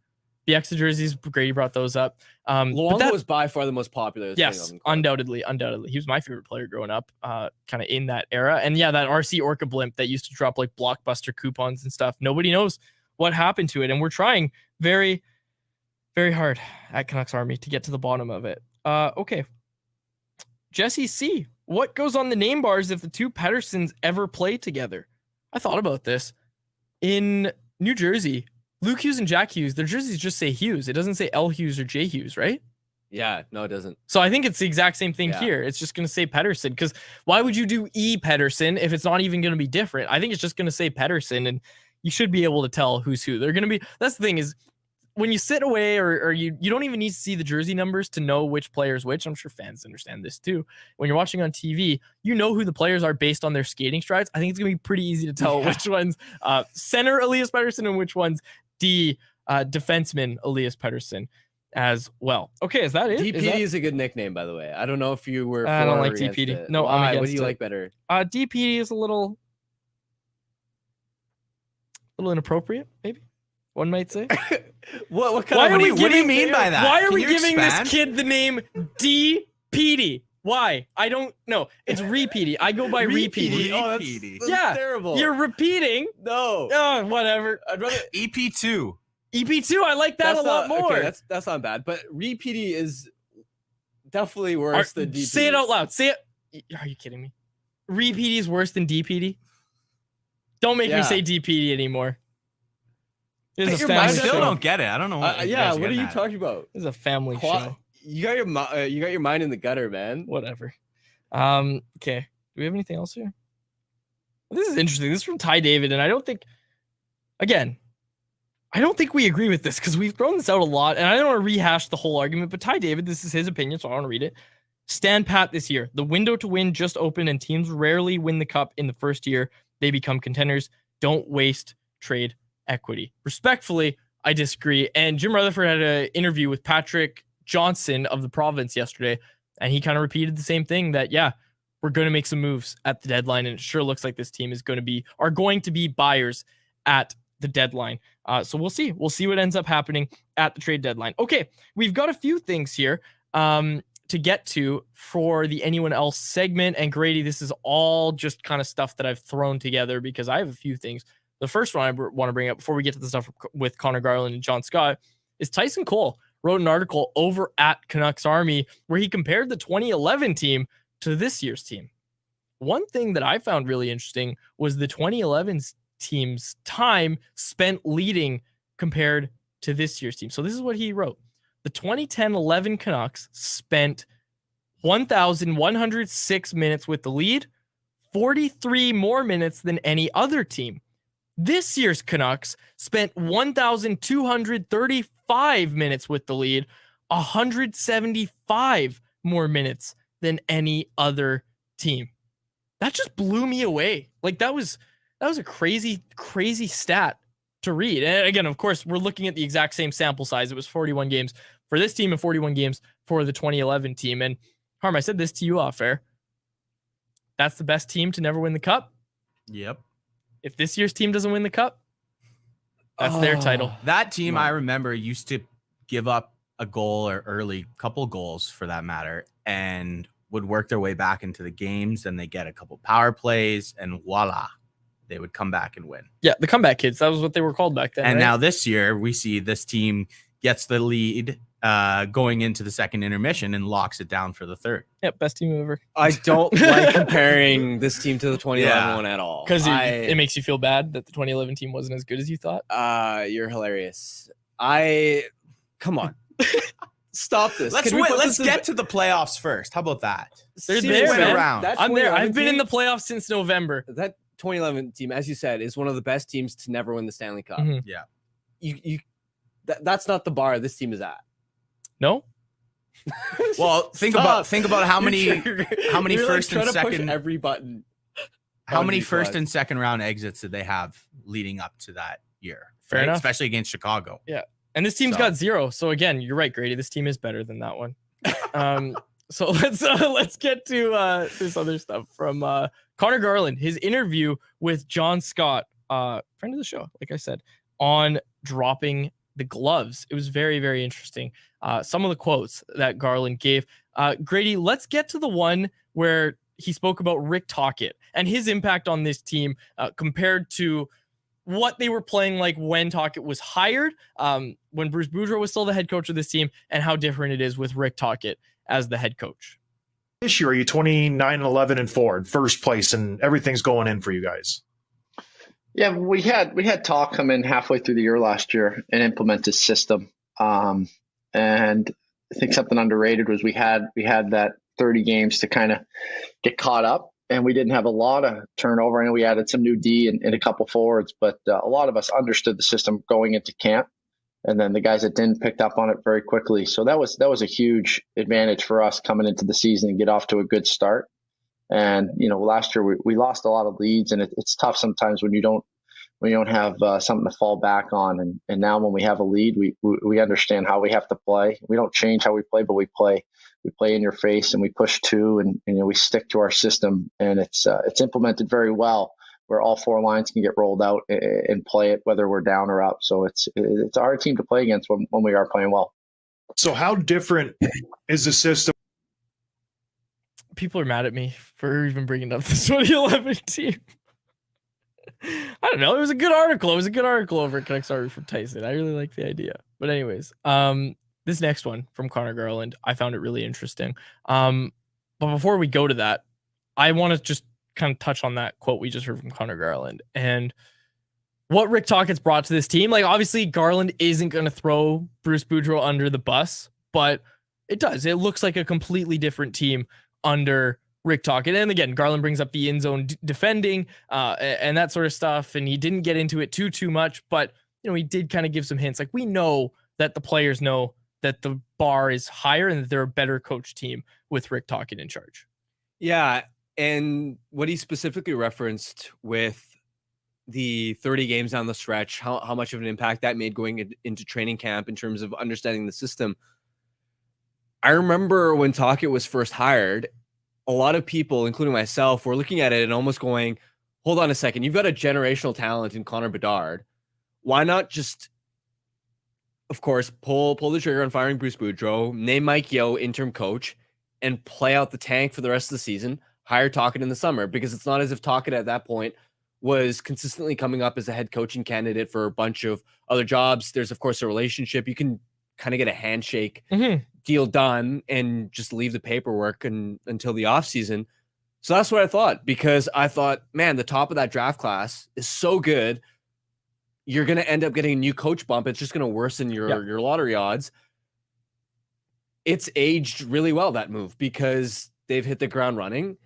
The Exa jerseys, Grady brought those up. Luongo was by far the most popular. Yes, undoubtedly. He was my favorite player growing up, kind of in that era. And yeah, that RC Orca blimp that used to drop like blockbuster coupons and stuff. Nobody knows what happened to it. And we're trying very, very hard at Canucks Army to get to the bottom of it. Okay. Jesse C. What goes on the name bars if the two Petterssons ever play together? I thought about this. In New Jersey, Luke Hughes and Jack Hughes, their jerseys just say Hughes. It doesn't say L Hughes or J Hughes, right? Yeah, no, it doesn't. So I think it's the exact same thing here. It's just going to say Pettersson, because why would you do E Pettersson if it's not even going to be different? I think it's just going to say Pettersson, and you should be able to tell who's who. They're going to be. That's the thing is, when you sit away or you don't even need to see the jersey numbers to know which player's which. I'm sure fans understand this too. When you're watching on TV, you know who the players are based on their skating strides. I think it's going to be pretty easy to tell which ones center Elias Pettersson and which ones defenseman Elias Pettersson as well. Okay, is that it? DPD is a good nickname, by the way. I don't know if you were. I don't like DPD. It. No, why? I'm against What do you it. like better? DPD is a little inappropriate, maybe one might say. What do you mean by that? Why are we giving this kid the name DPD? Why? I don't know. It's repeaty. I go by repeaty. Oh, that's terrible. You're repeating. No. Oh, whatever. I'd rather EP2. EP2. I like that a lot more. Okay, that's not bad. But repeaty is definitely worse than DPD. Say it out loud. Say it. Are you kidding me? Repeaty is worse than DPD. Don't make me say DPD anymore. I still don't get it. I don't know. What are you talking about? This is a family show. You got your mind in the gutter, man. Whatever. Okay. Do we have anything else here? This is interesting. This is from Ty David, and I don't think we agree with this because we've thrown this out a lot, and I don't want to rehash the whole argument, but Ty David, this is his opinion, so I want to read it. Stand pat this year. The window to win just opened, and teams rarely win the cup in the first year they become contenders. Don't waste trade equity. Respectfully, I disagree. And Jim Rutherford had an interview with Patrick Johnson of the Province yesterday, and he kind of repeated the same thing that, we're going to make some moves at the deadline, and it sure looks like this team are going to be buyers at the deadline. So we'll see. We'll see what ends up happening at the trade deadline. Okay, we've got a few things here to get to for the anyone else segment. And Grady, this is all just kind of stuff that I've thrown together because I have a few things. The first one I want to bring up before we get to the stuff with Conor Garland and John Scott is Tyson Cole wrote an article over at Canucks Army where he compared the 2011 team to this year's team. One thing that I found really interesting was the 2011 team's time spent leading compared to this year's team. So this is what he wrote. The 2010-11 Canucks spent 1,106 minutes with the lead, 43 more minutes than any other team. This year's Canucks spent 1,235 minutes with the lead, 175 more minutes than any other team. That just blew me away. Like that was a crazy stat to read. And again, of course, we're looking at the exact same sample size. It was 41 games for this team and 41 games for the 2011 team. And Harm, I said this to you off air. That's the best team to never win the cup. Yep. If this year's team doesn't win the cup, that's their title. That team, I remember, used to give up a goal or early couple goals for that matter, and would work their way back into the games, and they get a couple power plays, and voila, they would come back and win. Yeah, the comeback kids. That was what they were called back then. And right? now this year, we see this team gets the lead going into the second intermission and locks it down for the third. Yep, best team ever. I don't like comparing this team to the 2011 one at all. Because it makes you feel bad that the 2011 team wasn't as good as you thought. You're hilarious. Come on. Stop this. Let's get to the playoffs first. How about that? They're there, man. Around. I'm there. I've been in the playoffs since November. That 2011 team, as you said, is one of the best teams to never win the Stanley Cup. Mm-hmm. Yeah. That's not the bar this team is at. No. Well, think about how many first and second push every button. How many first and second round exits did they have leading up to that year? Fair enough. Especially against Chicago. Yeah. And this team's got 0. So again, you're right, Grady. This team is better than that one. So let's get to this other stuff from Conor Garland, his interview with John Scott, friend of the show, like I said, on dropping the gloves. It was very, very interesting. Some of the quotes that Garland gave. Grady, let's get to the one where he spoke about Rick Tocchet and his impact on this team compared to what they were playing like when Tocchet was hired, when Bruce Boudreau was still the head coach of this team, and how different it is with Rick Tocchet as the head coach. This year, are you 29-11-4 in first place, and everything's going in for you guys? Yeah, we had Talk come in halfway through the year last year and implement his system. And I think something underrated was we had that 30 games to kind of get caught up, and we didn't have a lot of turnover. I know we added some new D and a couple forwards, but a lot of us understood the system going into camp. And then the guys that didn't picked up on it very quickly. So that was a huge advantage for us coming into the season and get off to a good start. And, last year we lost a lot of leads, and it's tough sometimes when you don't have something to fall back on. And now when we have a lead, we understand how we have to play. We don't change how we play, but we play in your face, and we push two, and we stick to our system, and it's implemented very well, where all 4 lines can get rolled out and play it, whether we're down or up. So it's a hard team to play against when we are playing well. So how different is the system? People are mad at me for even bringing up the 2011 team. I don't know. It was a good article. It was a good article over at Canucks Army from Tyson. I really like the idea. But anyways, this next one from Conor Garland, I found it really interesting. But before we go to that, I want to just kind of touch on that quote we just heard from Conor Garland and what Rick Tocchet's brought to this team. Like, obviously, Garland isn't going to throw Bruce Boudreau under the bus, but it does. It looks like a completely different team under Rick Tocchet. And again, Garland brings up the in zone defending and that sort of stuff. And he didn't get into it too much, but he did kind of give some hints. Like, we know that the players know that the bar is higher and that they're a better coach team with Rick Tocchet in charge. Yeah. And what he specifically referenced with the 30 games down the stretch, how much of an impact that made going into training camp in terms of understanding the system. I remember when Tocchet was first hired, a lot of people, including myself, were looking at it and almost going, hold on a second, you've got a generational talent in Connor Bedard. Why not just, of course, pull the trigger on firing Bruce Boudreau, name Mike Yeo interim coach, and play out the tank for the rest of the season, hire Tocchet in the summer? Because it's not as if Tocchet at that point was consistently coming up as a head coaching candidate for a bunch of other jobs. There's, of course, a relationship. You can kind of get a handshake Mhm. deal done and just leave the paperwork until the offseason. So that's what I thought, because I thought, man, the top of that draft class is so good. You're going to end up getting a new coach bump. It's just going to worsen your lottery odds. It's aged really well, that move, because they've hit the ground running.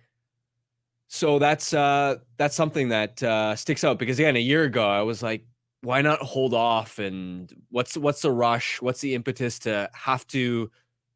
So that's something that sticks out, because again, a year ago I was like, why not hold off? And what's the rush? What's the impetus to have to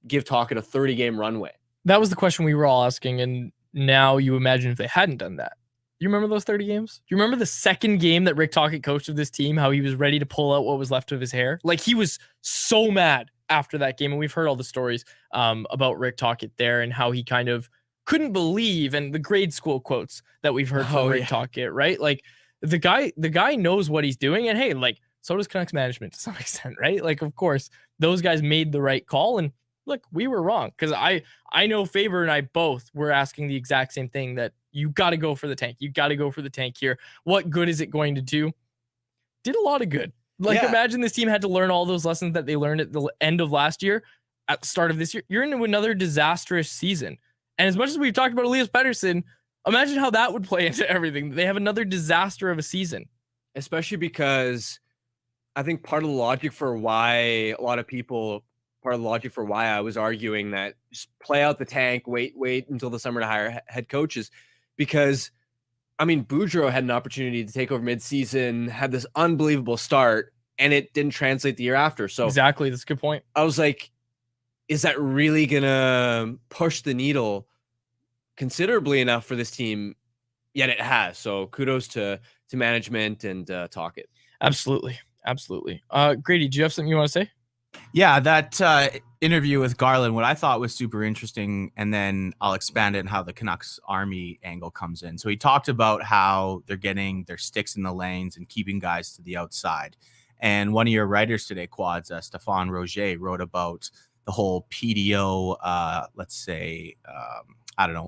give Tocchet a 30-game runway? That was the question we were all asking, and now you imagine if they hadn't done that. You remember those 30 games? Do you remember the second game that Rick Tocchet coached of this team, how he was ready to pull out what was left of his hair? Like, he was so mad after that game, and we've heard all the stories about Rick Tocchet there and how he kind of couldn't believe, and the grade school quotes that we've heard from Rick Tocchet, right? Like, the guy knows what he's doing, and hey, like, so does Canucks management to some extent, right? Like, of course, those guys made the right call, and look, we were wrong, because I know Faber and I both were asking the exact same thing, that you got to go for the tank. You got to go for the tank here. What good is it going to do? Did a lot of good. Like, imagine this team had to learn all those lessons that they learned at the end of last year, at the start of this year. You're into another disastrous season. And as much as we've talked about Elias Pettersson, imagine how that would play into everything. They have another disaster of a season. Especially because I think part of the logic for why I was arguing that just play out the tank, wait until the summer to hire head coaches, because I mean, Boudreau had an opportunity to take over midseason, had this unbelievable start, and it didn't translate the year after. So exactly, that's a good point. I was like, is that really gonna push the needle considerably enough for this team? Yet it has. So kudos to management and Tocchet. Absolutely. Grady, do you have something you want to say? Yeah, that interview with Garland, what I thought was super interesting, and then I'll expand it on how the Canucks Army angle comes in. So he talked about how they're getting their sticks in the lanes and keeping guys to the outside. And one of your writers today, Quads, Stéphane Roger, wrote about the whole PDO,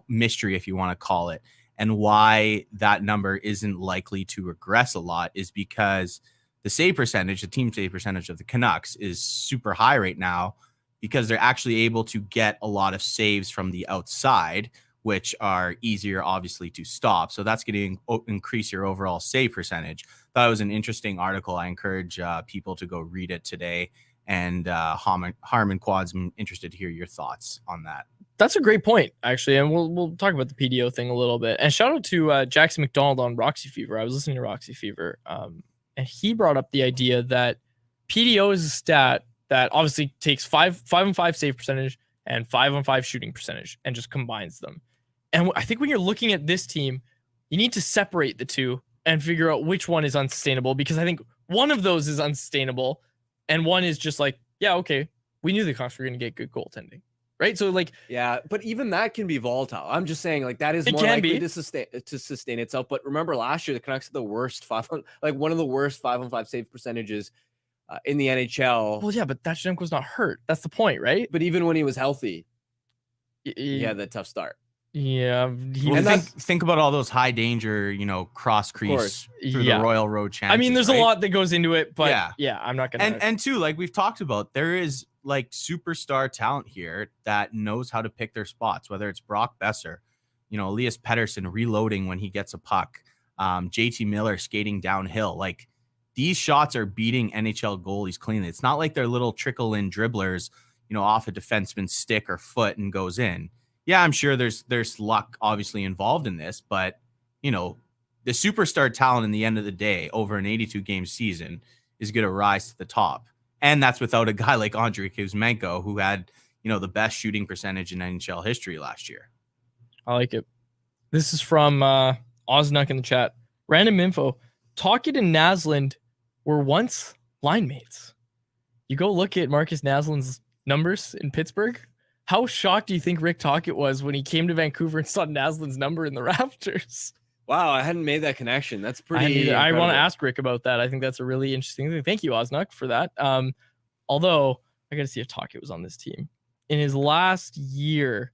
mystery, if you want to call it, and why that number isn't likely to regress a lot is because the save percentage, the team save percentage of the Canucks is super high right now, because they're actually able to get a lot of saves from the outside, which are easier, obviously, to stop. So that's going to increase your overall save percentage. That was an interesting article. I encourage people to go read it today. And Harmon Quads, I'm interested to hear your thoughts on that. That's a great point, actually, and we'll talk about the PDO thing a little bit. And shout out to Jackson McDonald on Roxy Fever. I was listening to Roxy Fever, and he brought up the idea that PDO is a stat that obviously takes 5-on-5 save percentage and 5-on-5 shooting percentage and just combines them. And I think when you're looking at this team, you need to separate the two and figure out which one is unsustainable, because I think one of those is unsustainable and one is just like, yeah, okay, we knew the Canucks were going to get good goaltending. Right. So like, yeah, but even that can be volatile. I'm just saying, like, that is more likely to sustain itself. But remember, last year the Canucks had the worst one of the worst 5-on-5 save percentages in the NHL. Well, yeah, but Datshenko's not hurt. That's the point, right? But even when he was healthy, he had that tough start. Yeah, think about all those high danger, cross crease through the Royal Road chances. I mean, there's a lot that goes into it, but yeah, I'm not gonna. And too, like we've talked about, there is like superstar talent here that knows how to pick their spots. Whether it's Brock Besser, Elias Pettersson reloading when he gets a puck, JT Miller skating downhill. Like, these shots are beating NHL goalies cleanly. It's not like they're little trickle in dribblers, off a defenseman's stick or foot and goes in. Yeah, I'm sure there's luck obviously involved in this, but the superstar talent in the end of the day over an 82 game season is going to rise to the top. And that's without a guy like Andrei Kuzmenko, who had, the best shooting percentage in NHL history last year. I like it. This is from Osnuck in the chat. Random info. Tocchet and Naslund were once line mates. You go look at Marcus Naslund's numbers in Pittsburgh. How shocked do you think Rick Tocchet was when he came to Vancouver and saw Naslund's number in the rafters? Wow, I hadn't made that connection. That's pretty. I want to ask Rick about that. I think that's a really interesting thing. Thank you, Osnuck, for that. Although I got to see if Tocchet was on this team in his last year.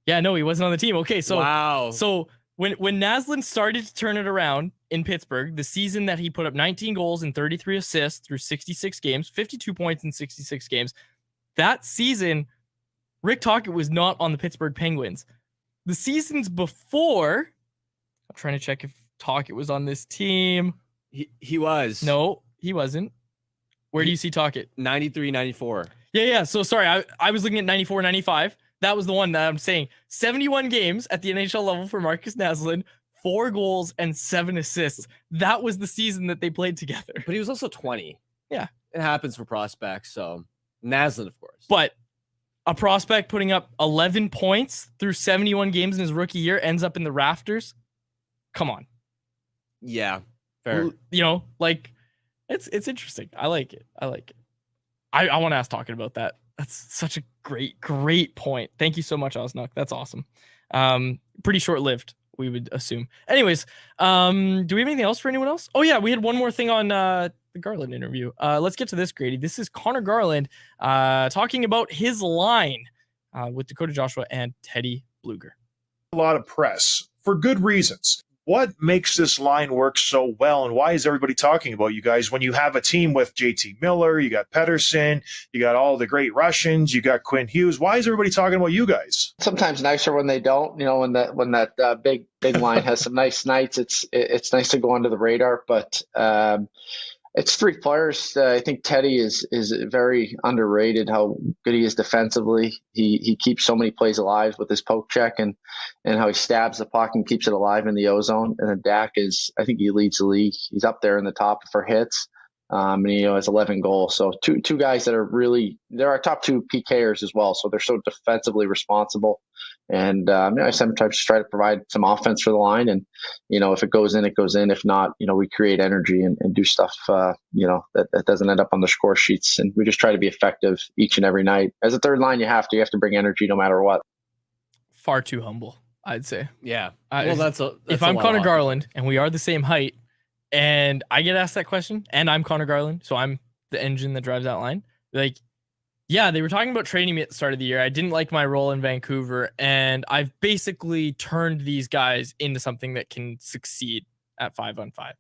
Yeah, no, he wasn't on the team. Okay, so wow. So when Naslund started to turn it around in Pittsburgh, the season that he put up 19 goals and 33 assists through 66 games, 52 points in 66 games, that season, Rick Tocchet was not on the Pittsburgh Penguins. The seasons before, I'm trying to check if Tocchet was on this team. He was. No, he wasn't. Where do you see Tocchet? 93, 94. Yeah. So sorry, I was looking at 94, 95. That was the one that I'm saying. 71 games at the NHL level for Marcus Naslund, 4 goals and 7 assists. That was the season that they played together. But he was also 20. Yeah. It happens for prospects. So Naslund, of course. But a prospect putting up 11 points through 71 games in his rookie year ends up in the rafters. Come on. Yeah. Fair. You know, like it's interesting. I like it. I want to ask Tocchet about that. That's such a great point. Thank you so much, Osnock. That's awesome. Pretty short-lived, we would assume. Anyways, do we have anything else for anyone else? Oh yeah, we had one more thing on the Garland interview. Let's get to this, Grady. This is Conor Garland talking about his line with Dakota Joshua and Teddy Bluger. A lot of press for good reasons. What makes this line work so well, and why is everybody talking about you guys when you have a team with JT Miller, you got Pettersson, you got all the great Russians, you got Quinn Hughes? Why is everybody talking about you guys? Sometimes nicer when they don't. You know, when that big line has some nice nights, it's nice to go under the radar. But it's 3 players. I think Teddy is very underrated. How good he is defensively. He keeps so many plays alive with his poke check and how he stabs the puck and keeps it alive in the O-zone. And then Dak I think he leads the league. He's up there in the top for hits. And has 11 goals. So two guys that are really, they're our top 2 PKers as well. So they're so defensively responsible. And I sometimes try to provide some offense for the line. And, if it goes in, it goes in. If not, we create energy and do stuff, that doesn't end up on the score sheets. And we just try to be effective each and every night. As a third line, you have to bring energy no matter what. Far too humble, I'd say. Yeah. Well, if I'm Conor Garland and we are the same height, and I get asked that question, and I'm Conor Garland, so I'm the engine that drives that line. Like, yeah, they were talking about trading me at the start of the year. I didn't like my role in Vancouver, and I've basically turned these guys into something that can succeed at 5-on-5.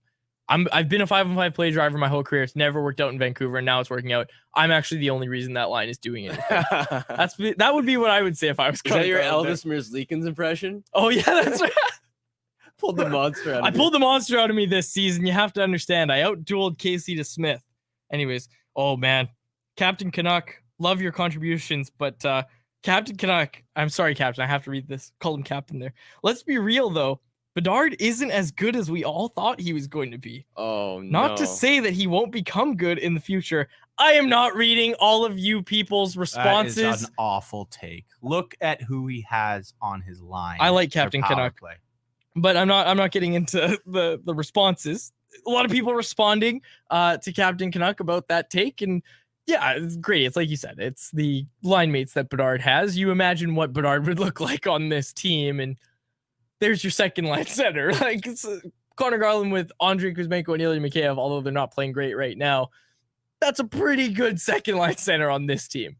I've been a 5-on-5 play driver my whole career. It's never worked out in Vancouver, and now it's working out. I'm actually the only reason that line is doing it. That would be what I would say if I was. Is that your Elvis Merzlikins impression? Oh yeah, that's right. Pulled the monster out of I pulled the monster out of me this season. You have to understand. I outdueled Casey to Smith. Anyways, oh man, Captain Canuck, love your contributions, but Captain Canuck, I'm sorry, Captain, I have to read this. Call him Captain there. Let's be real though. Bedard isn't as good as we all thought he was going to be. Oh, no. Not to say that he won't become good in the future. I am not reading all of you people's responses. That is an awful take. Look at who he has on his line. I like Captain Canuck. Play. But I'm not getting into the responses. A lot of people responding to Captain Canuck about that take. And yeah, it's great. It's like you said, it's the line mates that Bedard has. You imagine what Bedard would look like on this team. And there's your second line center. Like it's Conor Garland with Andrei Kuzmenko and Ilya Mikheyev, although they're not playing great right now. That's a pretty good second line center on this team.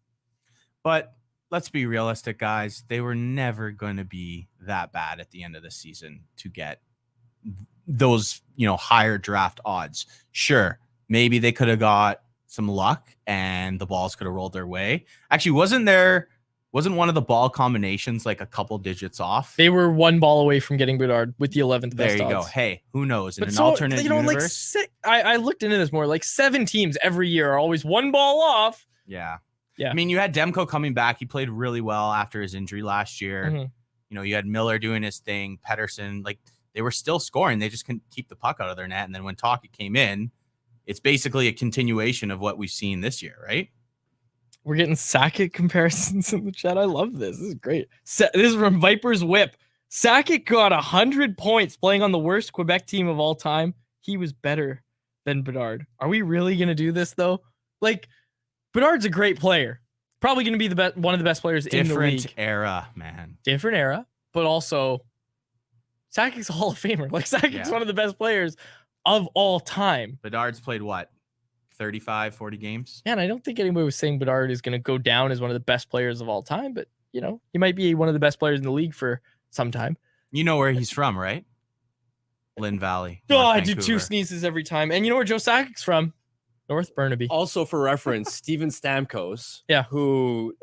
But let's be realistic, guys. They were never going to be that bad at the end of the season to get those, higher draft odds. Sure, maybe they could have got some luck and the balls could have rolled their way. Actually, wasn't one of the ball combinations like a couple digits off? They were 1 ball away from getting Bedard with the 11th best There you odds. go. Hey, who knows? In an alternate universe. I looked into this more. Like 7 teams every year are always 1 ball off. Yeah. Yeah. I mean, you had Demko coming back. He played really well after his injury last year. Mm-hmm. You had Miller doing his thing, Pettersson, like they were still scoring. They just couldn't keep the puck out of their net. And then when Tocchet came in, it's basically a continuation of what we've seen this year, right? We're getting Sakic comparisons in the chat. I love this. This is great. This is from Viper's Whip. Sakic got 100 points playing on the worst Quebec team of all time. He was better than Bedard. Are we really going to do this, though? Like, Bedard's a great player. Probably going to be one of the best players in the league. Different era, man. Different era, but also Sakic's a Hall of Famer. Like, Sakic's one of the best players of all time. Bedard's played what? 35, 40 games? Yeah, and I don't think anybody was saying Bedard is going to go down as one of the best players of all time, but, he might be one of the best players in the league for some time. You know where he's from, right? Lynn Valley. Oh, I do 2 sneezes every time. And you know where Joe Sakic's from? North Burnaby. Also, for reference, Steven Stamkos,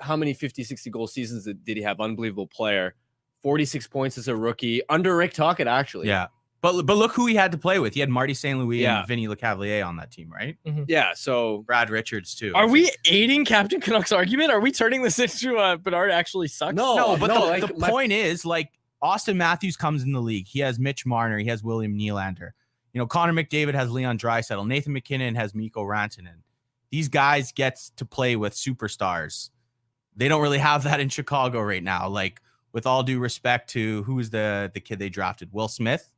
how many 50, 60 goal seasons did he have? Unbelievable player. 46 points as a rookie under Rick Tocchet, actually. Yeah. But look who he had to play with. He had Marty St. Louis and Vinny Lecavalier on that team, right? Mm-hmm. Yeah, so Brad Richards too. Are we aiding Captain Canucks argument? Are we turning this into Bernard actually sucks? No, but the point is, like, Austin Matthews comes in the league. He has Mitch Marner. He has William Nylander. You know, Connor McDavid has Leon Draisaitl. Nathan McKinnon has Mikko Rantanen. These guys get to play with superstars. They don't really have that in Chicago right now. Like, with all due respect to who's the kid they drafted, Will Smith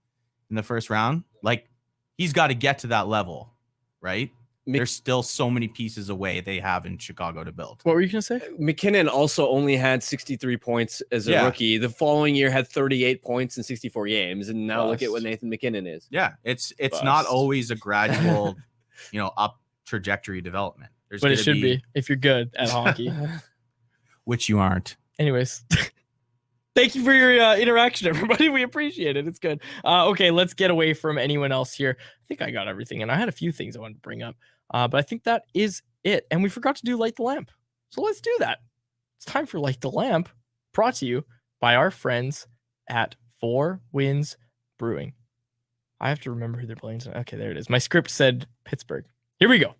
in the first round, like, he's got to get to that level, right? There's still so many pieces away they have in Chicago to build. What were you going to say? McKinnon also only had 63 points as a rookie. The following year had 38 points in 64 games. And now look at what Nathan McKinnon is. Yeah, it's not always a gradual, up trajectory development. But it should be if you're good at hockey. Which you aren't. Anyways. Thank you for your interaction, everybody. We appreciate it. It's good. Okay, let's get away from anyone else here. I think I got everything, and I had a few things I wanted to bring up, but I think that is it. And we forgot to do Light the Lamp, so let's do that. It's time for Light the Lamp, brought to you by our friends at Four Winds Brewing. I have to remember who they're playing tonight. Okay, there it is. My script said Pittsburgh. Here we go.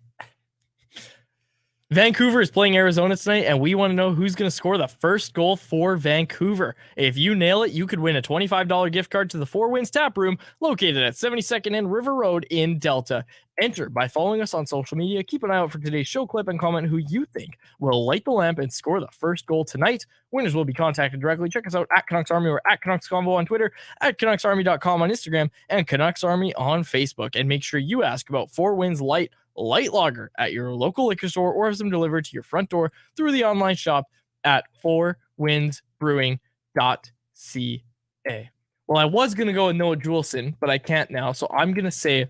Vancouver is playing Arizona tonight, and we want to know who's going to score the first goal for Vancouver. If you nail it, you could win a $25 gift card to the Four Winds Tap Room located at 72nd and River Road in Delta. Enter by following us on social media. Keep an eye out for today's show clip and comment who you think will light the lamp and score the first goal tonight. Winners will be contacted directly. Check us out at Canucks Army or at Canucks Convo on Twitter, at CanucksArmy.com on Instagram, and Canucks Army on Facebook. And make sure you ask about Four Winds Light Lager at your local liquor store or have them delivered to your front door through the online shop at fourwindsbrewing.ca. Well, I was going to go with Noah Juleson, but I can't now. So I'm going to say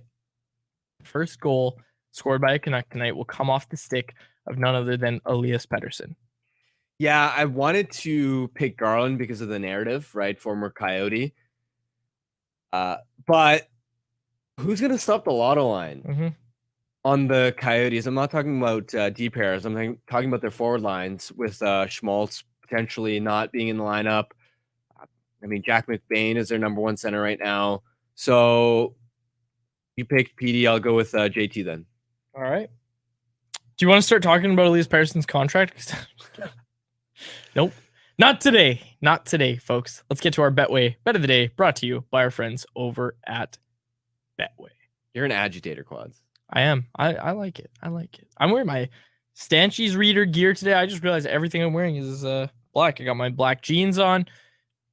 first goal scored by a Canuck tonight will come off the stick of none other than Elias Pettersson. Yeah, I wanted to pick Garland because of the narrative, right? Former Coyote. But who's going to stop the lotto line on the Coyotes? I'm not talking about deep pairs. I'm talking about their forward lines with Schmaltz potentially not being in the lineup. I mean, Jack McBain is their number one center right now. So you picked PD. I'll go with JT then. All right. Do you want to start talking about Elias Pettersson's contract? Nope. Not today. Not today, folks. Let's get to our Betway Bet of the Day, brought to you by our friends over at Betway. You're an agitator, Quads. I am. I like it. I like it. I'm wearing my Stanchies Reader gear today. I just realized everything I'm wearing is black. I got my black jeans on.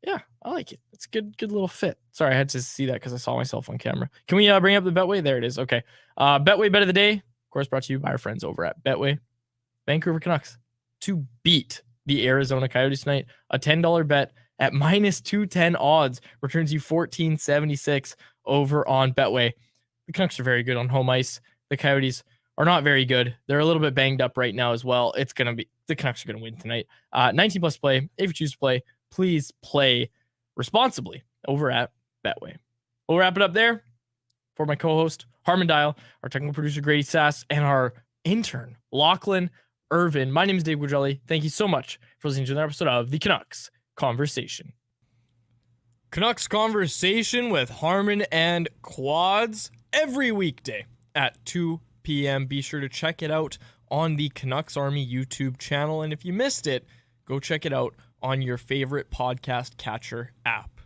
Yeah, I like it. It's a good little fit. Sorry, I had to see that because I saw myself on camera. Can we bring up the Betway? There it is. Okay. Betway Bet of the Day, of course, brought to you by our friends over at Betway. Vancouver Canucks to beat the Arizona Coyotes tonight. A $10 bet at minus 210 odds returns you $14.76 over on Betway. The Canucks are very good on home ice. The Coyotes are not very good. They're a little bit banged up right now as well. It's going to be, the Canucks are going to win tonight. 19 plus play. If you choose to play, please play responsibly over at Betway. We'll wrap it up there for my co-host, Harmon Dial, our technical producer, Grady Sass, and our intern, Lachlan Irvin. My name is Dave Gugelli. Thank you so much for listening to another episode of the Canucks Conversation. Canucks Conversation with Harmon and Quads every weekday at 2 p.m. Be sure to check it out on the Canucks Army YouTube channel. And if you missed it, go check it out on your favorite podcast catcher app.